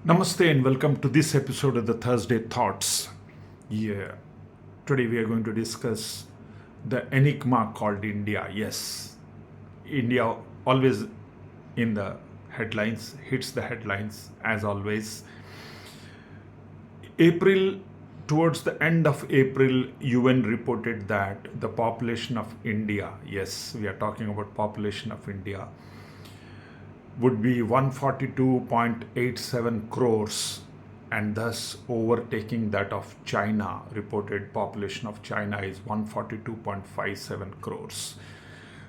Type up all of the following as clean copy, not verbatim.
Namaste and welcome to this episode of the Thursday Thoughts. Yeah, today we are going to discuss the enigma called India. Yes, India always in the headlines, hits the headlines as always. April, towards the end of April, UN reported that the population of India, yes, we are talking about population of India, would be 142.87 crores and thus overtaking that of China. Reported population of China is 142.57 crores.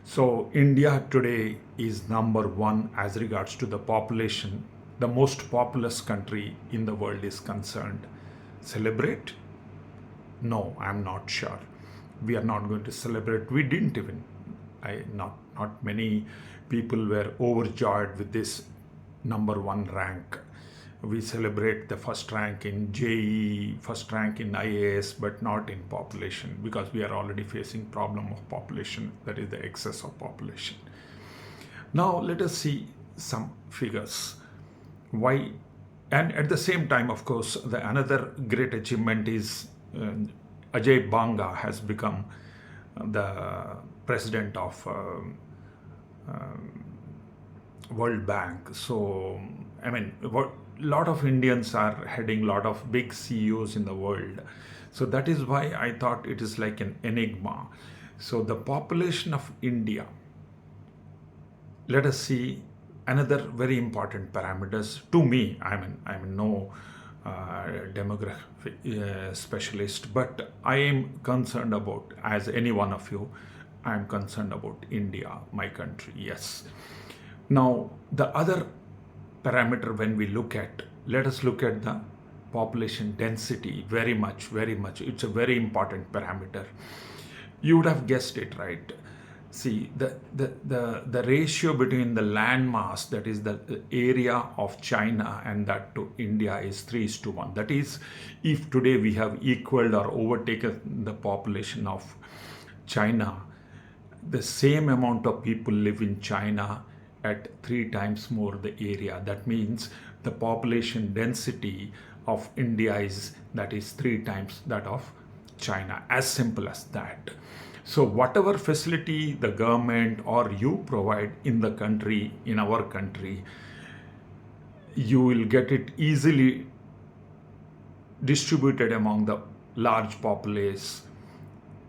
So India today is number one as regards to the population. The most populous country in the world is concerned. Celebrate? No, I'm not sure. We are not going to celebrate. We didn't even. Not many people were overjoyed with this number one rank. We celebrate the first rank in JE, first rank in IAS, but not in population because we are already facing problem of population, that is the excess of population. Now let us see some figures. Why? And at the same time, of course, the another great achievement is Ajay Banga has become the president of World Bank. So, I mean, a lot of Indians are heading a lot of big CEOs in the world. So that is why I thought it is like an enigma. So the population of India, let us see another very important parameters to me. I'm no demographic specialist, but I am concerned about, as any one of you, I am concerned about India, my country. Yes. Now the other parameter when we look at, let us look at the population density. Very much, it's a very important parameter. You would have guessed it, right? See, the ratio between the land mass, that is the area of China, and that to India is 3:1. That is, if today we have equaled or overtaken the population of China, the same amount of people live in China at 3 times more the area. That means the population density of India is, that is 3 times that of China. As simple as that. So whatever facility the government or you provide in the country, in our country, you will get it easily distributed among the large populace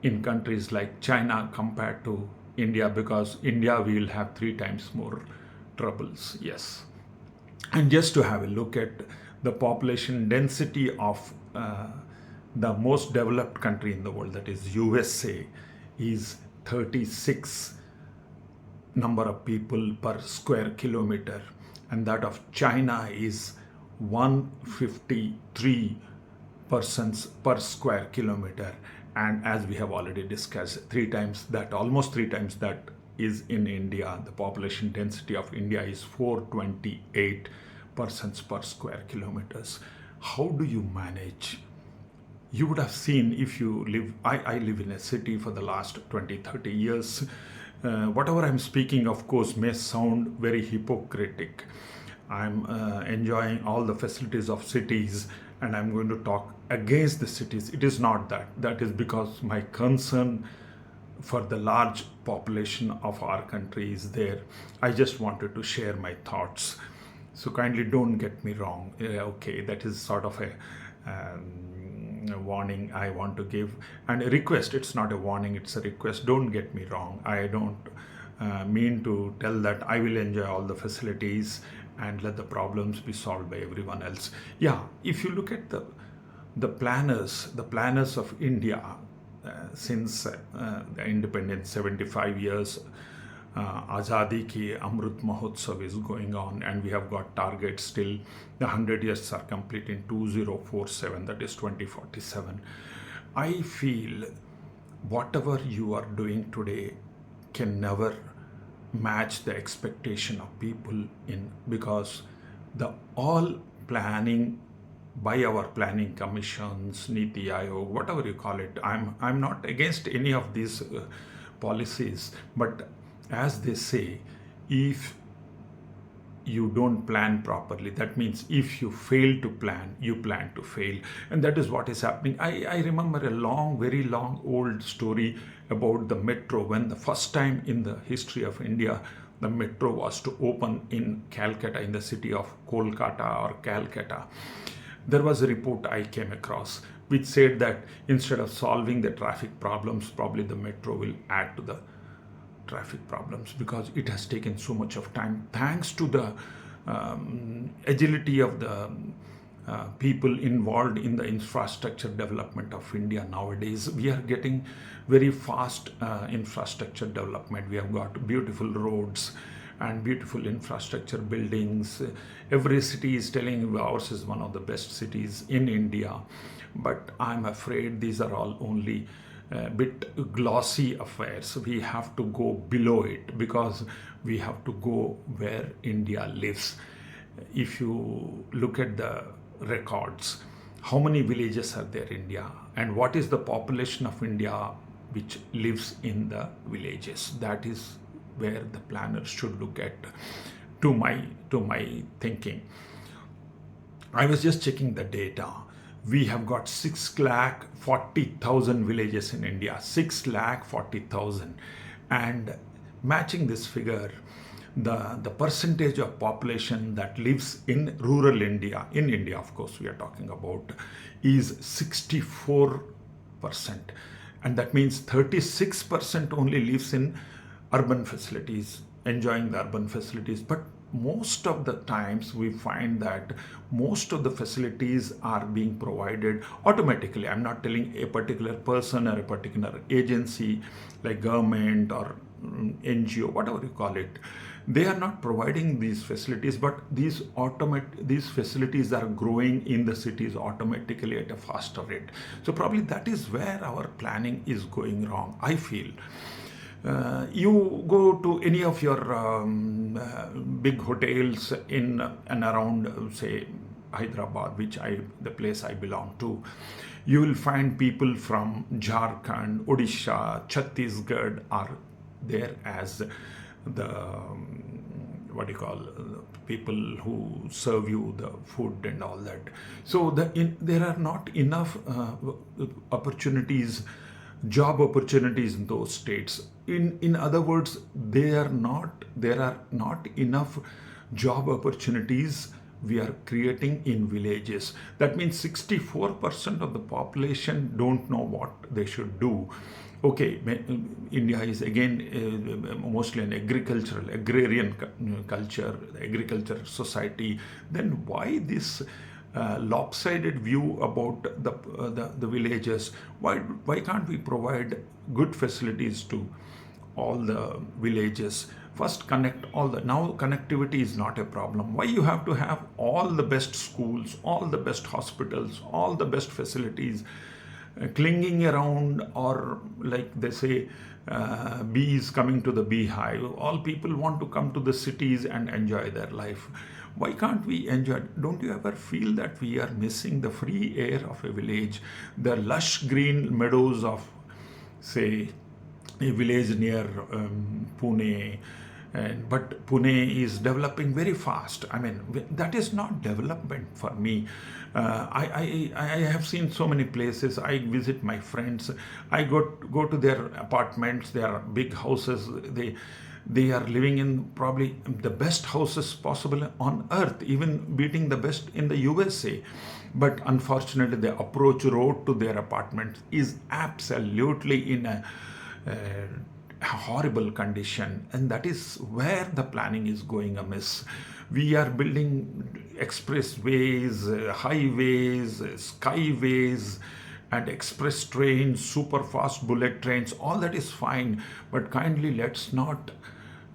in countries like China compared to India, because India will have 3 times more troubles. Yes. And just to have a look at the population density of the most developed country in the world, that is USA, is 36 number of people per square kilometer, and that of China is 153 persons per square kilometer. And as we have already discussed, 3 times that, almost 3 times that is in India. The population density of India is 428 persons per square kilometers. How do you manage? You would have seen, if you live, I live in a city for the last 20-30 years. Whatever I'm speaking, of course, may sound very hypocritic. I'm enjoying all the facilities of cities and I'm going to talk against the cities. It is not that. That is because my concern for the large population of our country is there. I just wanted to share my thoughts. So kindly don't get me wrong. Okay, that is sort of a warning I want to give, and a request. It's not a warning, it's a request. Don't get me wrong. I don't mean to tell that I will enjoy all the facilities and let the problems be solved by everyone else. Yeah, if you look at the planners of India, since the independence, 75 years, Azadi ki Amrut Mahotsav is going on, and we have got targets till the 100 years are complete in 2047, that is 2047. I feel whatever you are doing today can never match the expectation of people because the all planning by our planning commissions, Niti Aayog, whatever you call it. I'm not against any of these policies, but as they say, if you don't plan properly. That means if you fail to plan, you plan to fail. And that is what is happening. I remember a long, very long old story about the metro. When the first time in the history of India, the metro was to open in Calcutta, in the city of Kolkata or Calcutta, there was a report I came across which said that instead of solving the traffic problems, probably the metro will add to the traffic problems because it has taken so much of time. Thanks to the agility of the people involved in the infrastructure development of India nowadays, we are getting very fast infrastructure development. We have got beautiful roads and beautiful infrastructure buildings. Every city is telling ours is one of the best cities in India. But I'm afraid these are all only a bit glossy affairs. We have to go below it because we have to go where India lives. If you look at the records, how many villages are there in India and what is the population of India which lives in the villages? That is where the planners should look at, to my thinking. I was just checking the data. We have got 6,40,000 villages in India, 6,40,000. And matching this figure, the percentage of population that lives in rural India, in India of course we are talking about, is 64%. And that means 36% only lives in urban facilities, enjoying the urban facilities. But most of the times we find that most of the facilities are being provided automatically. I'm not telling a particular person or a particular agency like government or NGO, whatever you call it. They are not providing these facilities, but these facilities are growing in the cities automatically at a faster rate. So probably that is where our planning is going wrong, I feel. You go to any of your big hotels in and around, say, Hyderabad, the place I belong to, you will find people from Jharkhand, Odisha, Chhattisgarh are there as the people who serve you the food and all that. So there are not enough job opportunities in those states. In other words, there are not enough job opportunities we are creating in villages. That means 64% of the population don't know what they should do. Okay, India is again mostly an agrarian culture, agriculture society. Then why this lopsided view about the villages? Why can't we provide good facilities to all the villages? First, now connectivity is not a problem. Why you have to have all the best schools, all the best hospitals, all the best facilities clinging around, or like they say, bees coming to the beehive? All people want to come to the cities and enjoy their life. Why can't we enjoy? Don't you ever feel that we are missing the free air of a village, the lush green meadows of, say, a village near Pune? But Pune is developing very fast. I mean, that is not development for me. I have seen so many places. I visit my friends. I go to their apartments. They are big houses. They are living in probably the best houses possible on earth, even beating the best in the USA. But unfortunately, the approach road to their apartments is absolutely in a horrible condition, and that is where the planning is going amiss. We are building expressways, highways, skyways, and express trains, super fast bullet trains. All that is fine, but kindly let's not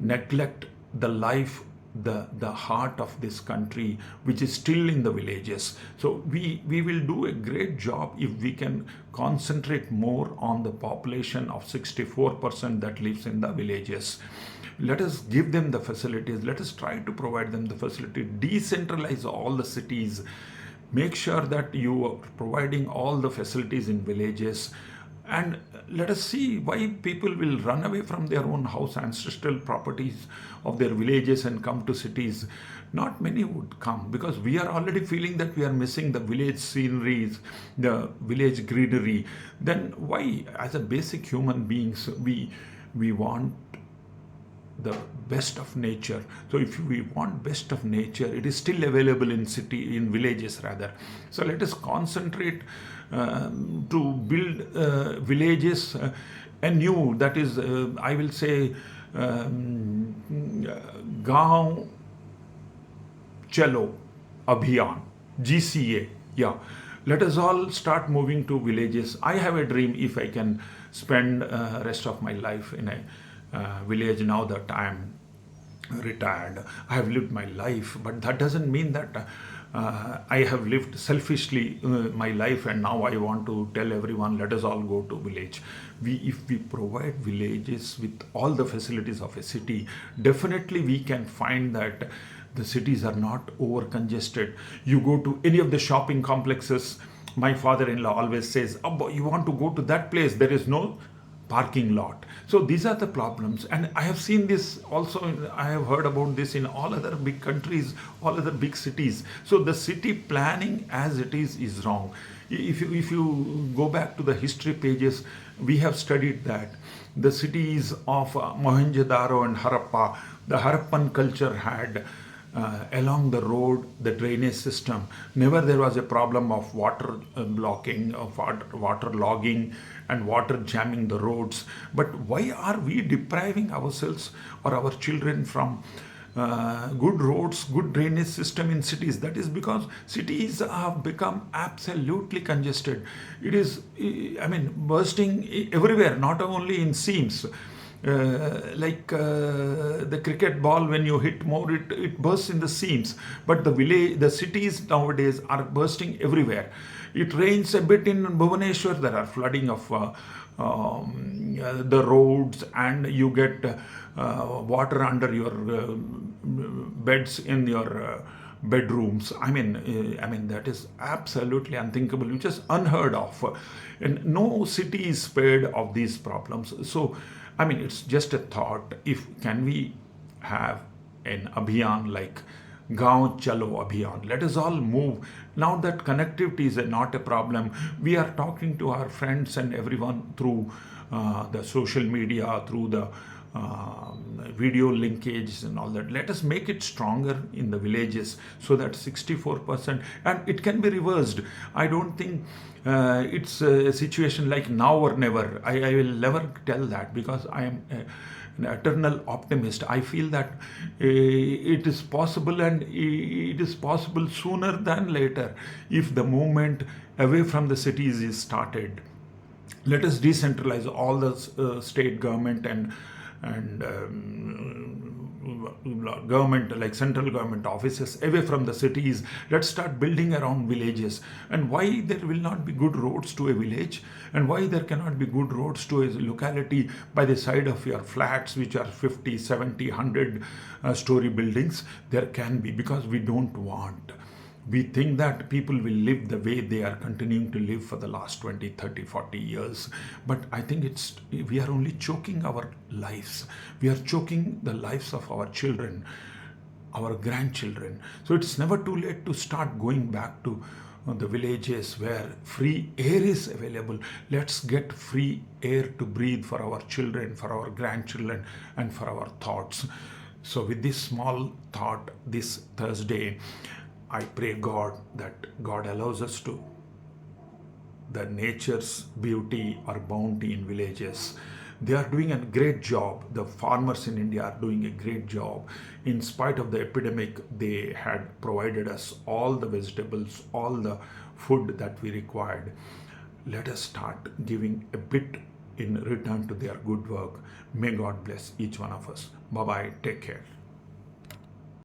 neglect the life, the heart of this country, which is still in the villages. So we will do a great job if we can concentrate more on the population of 64% that lives in the villages. Let us give them the facilities. Let us try to provide them the facility. Decentralize all the cities. Make sure that you are providing all the facilities in villages. And let us see why people will run away from their own house, ancestral properties of their villages, and come to cities. not many would come, because we are already feeling that we are missing the village sceneries, the village greenery. Then why, as a basic human beings, we want the best of nature? So if we want best of nature, it is still available in villages rather. So let us concentrate to build villages anew. That is, I will say, gaon chalo abhiyan, GCA. Yeah, let us all start moving to villages. I have a dream, if I can spend rest of my life in a village, now that I am retired. I have lived my life, but that doesn't mean that I have lived selfishly my life and now I want to tell everyone, let us all go to village. If we provide villages with all the facilities of a city, definitely we can find that the cities are not over congested. You go to any of the shopping complexes, my father-in-law always says, "Abba, you want to go to that place, there is no parking lot." So these are the problems, and I have seen this also. I have heard about this in all other big countries, all other big cities. So the city planning as it is wrong. If you go back to the history pages, we have studied that the cities of Mohenjo-daro and Harappa, the Harappan culture had along the road, the drainage system. Never there was a problem of water blocking, of water logging, and water jamming the roads. But why are we depriving ourselves or our children from good roads, good drainage system in cities? That is because cities have become absolutely congested. It is, I mean, bursting everywhere, not only in seams. The cricket ball, when you hit more, it bursts in the seams. But the cities nowadays are bursting everywhere. It rains a bit in Bhubaneswar, there are flooding of the roads, and you get water under your beds in your bedrooms. I mean that is absolutely unthinkable, which is unheard of, and no city is spared of these problems. So I mean, it's just a thought. Can we have an abhiyan like Gaon Chalo Abhiyan? Let us all move. Now that connectivity is not a problem, we are talking to our friends and everyone through the social media, through the video linkage and all that. Let us make it stronger in the villages, so that 64%, and it can be reversed. I don't think it's a situation like now or never. I will never tell that, because I am an eternal optimist. I feel that it is possible, and it is possible sooner than later, if the movement away from the cities is started. Let us decentralize all the state government and government, like central government offices, away from the cities. Let's start building around villages. And why there will not be good roads to a village, and why there cannot be good roads to a locality by the side of your flats, which are 50, 70, 100 story buildings? There can be, because we don't want. We think that people will live the way they are continuing to live for the last 20, 30, 40 years. But I think we are only choking our lives. We are choking the lives of our children, our grandchildren. So it's never too late to start going back to the villages where free air is available. Let's get free air to breathe for our children, for our grandchildren, and for our thoughts. So with this small thought this Thursday, I pray God that God allows us to the nature's beauty or bounty in villages. They are doing a great job. The farmers in India are doing a great job. In spite of the epidemic, they had provided us all the vegetables, all the food that we required. Let us start giving a bit in return to their good work. May God bless each one of us. Bye-bye. Take care.